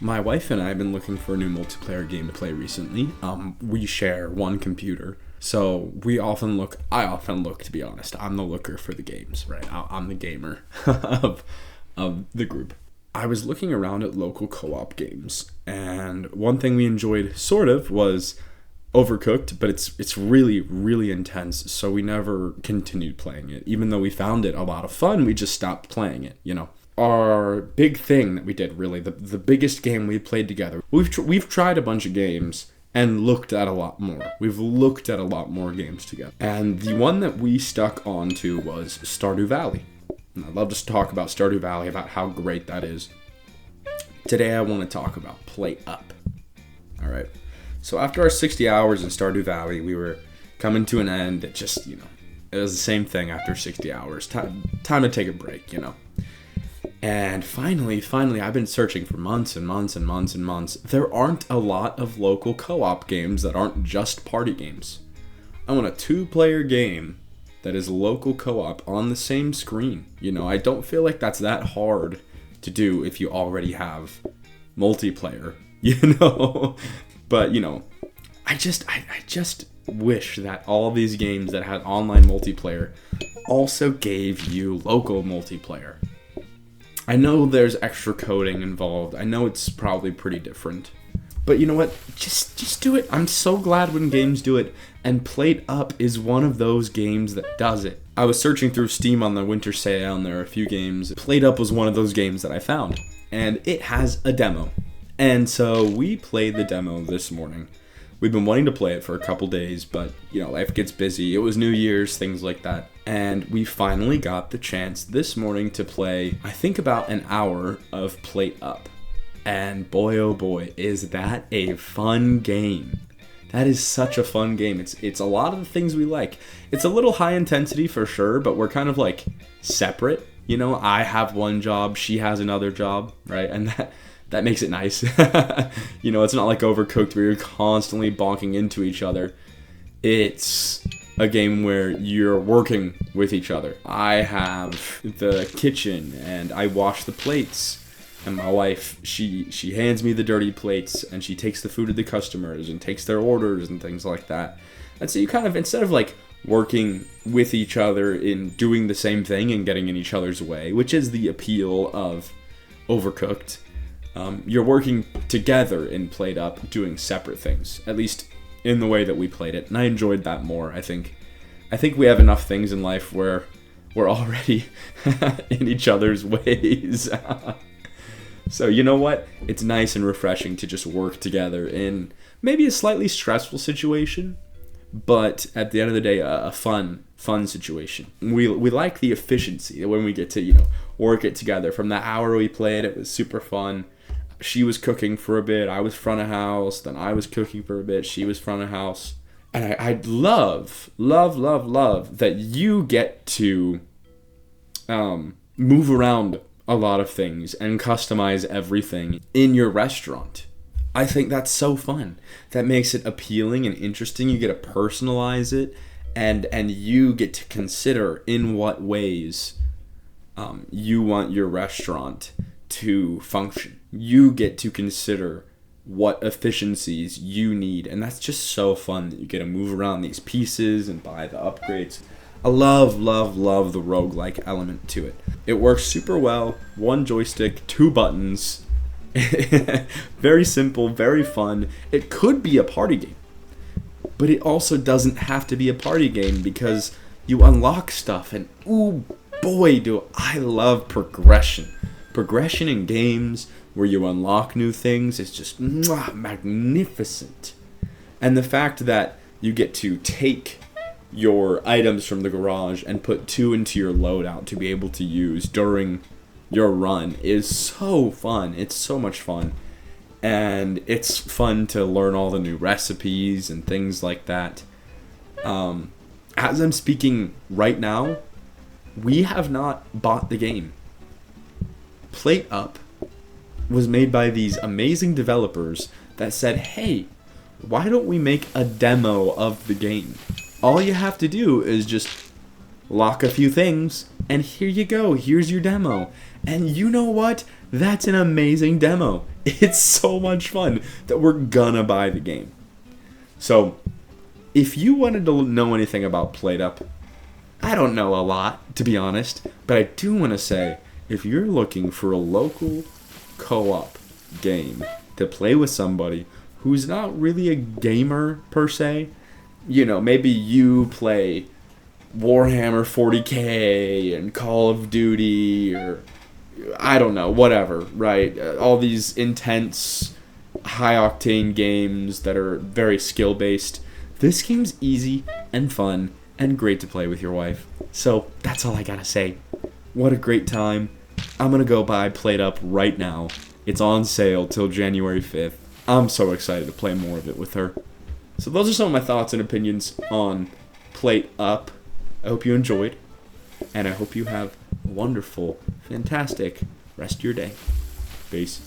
My wife and I have been looking for a new multiplayer game to play recently. We share one computer, so I often look, to be honest. I'm the looker for the games, right? I'm the gamer of the group. I was looking around at local co-op games, and one thing we enjoyed sort of was Overcooked, but it's really, really intense, so we never continued playing it. Even though we found it a lot of fun, we just stopped playing it, Our big thing that we did, really, the biggest game we played together, we've tried a bunch of games and looked at a lot more. We've looked at a lot more games together. And the one that we stuck on to was Stardew Valley. And I'd love to talk about Stardew Valley, about how great that is. Today I want to talk about PlateUp. All right. So after our 60 hours in Stardew Valley, we were coming to an end. It just, it was the same thing after 60 hours. Time to take a break, And finally, I've been searching for months and months and months and months. There aren't a lot of local co-op games that aren't just party games. I want a 2-player game that is local co-op on the same screen. I don't feel like that's that hard to do if you already have multiplayer, But, I just wish that all these games that had online multiplayer also gave you local multiplayer. I know there's extra coding involved. I know it's probably pretty different. But you know what? Just do it. I'm so glad when games do it. And PlateUp is one of those games that does it. I was searching through Steam on the winter sale, and there are a few games. PlateUp was one of those games that I found. And it has a demo. And so we played the demo this morning. We've been wanting to play it for a couple days, but, life gets busy. It was New Year's, things like that. And we finally got the chance this morning to play, I think, about an hour of PlateUp. And boy, oh boy, is that a fun game. That is such a fun game. It's a lot of the things we like. It's a little high intensity for sure, but we're kind of like separate. I have one job, she has another job, right? And that makes it nice. It's not like Overcooked where you're constantly bonking into each other. It's a game where you're working with each other. I have the kitchen and I wash the plates. And my wife, she hands me the dirty plates and she takes the food to the customers and takes their orders and things like that. And so you kind of, instead of like working with each other in doing the same thing and getting in each other's way, which is the appeal of Overcooked, you're working together in PlateUp doing separate things, at least in the way that we played it. And I enjoyed that more. I think we have enough things in life where we're already in each other's ways. So you know what? It's nice and refreshing to just work together in maybe a slightly stressful situation, but at the end of the day, a fun situation. We like the efficiency when we get to, work it together. From the hour we played, it was super fun. She was cooking for a bit, I was front of house, then I was cooking for a bit, she was front of house. And I love that you get to move around a lot of things and customize everything in your restaurant. I think that's so fun. That makes it appealing and interesting. You get to personalize it, and you get to consider in what ways you want your restaurant to function. You get to consider what efficiencies you need, and that's just so fun that you get to move around these pieces and buy the upgrades. I love the roguelike element to it. It works super well. 1 joystick, 2 buttons. Very simple, very fun. It could be a party game, but it also doesn't have to be a party game because you unlock stuff, and ooh boy, do I love progression. Progression in games where you unlock new things is just magnificent. And the fact that you get to take your items from the garage and put 2 into your loadout to be able to use during your run is so fun. It's so much fun. And it's fun to learn all the new recipes and things like that. As I'm speaking right now, we have not bought the game. PlateUp was made by these amazing developers that said, hey, why don't we make a demo of the game? All you have to do is just lock a few things, and here you go. Here's your demo. And you know what? That's an amazing demo. It's so much fun that we're gonna buy the game. So, if you wanted to know anything about PlateUp, I don't know a lot, to be honest, but I do want to say, if you're looking for a local co-op game to play with somebody who's not really a gamer per se, maybe you play Warhammer 40K and Call of Duty, or I don't know, whatever, right? All these intense, high-octane games that are very skill-based. This game's easy and fun and great to play with your wife. So that's all I gotta say. What a great time. I'm gonna go buy PlateUp right now. It's on sale till January 5th. I'm so excited to play more of it with her. So those are some of my thoughts and opinions on PlateUp. I hope you enjoyed, and I hope you have a wonderful, fantastic rest of your day. Peace.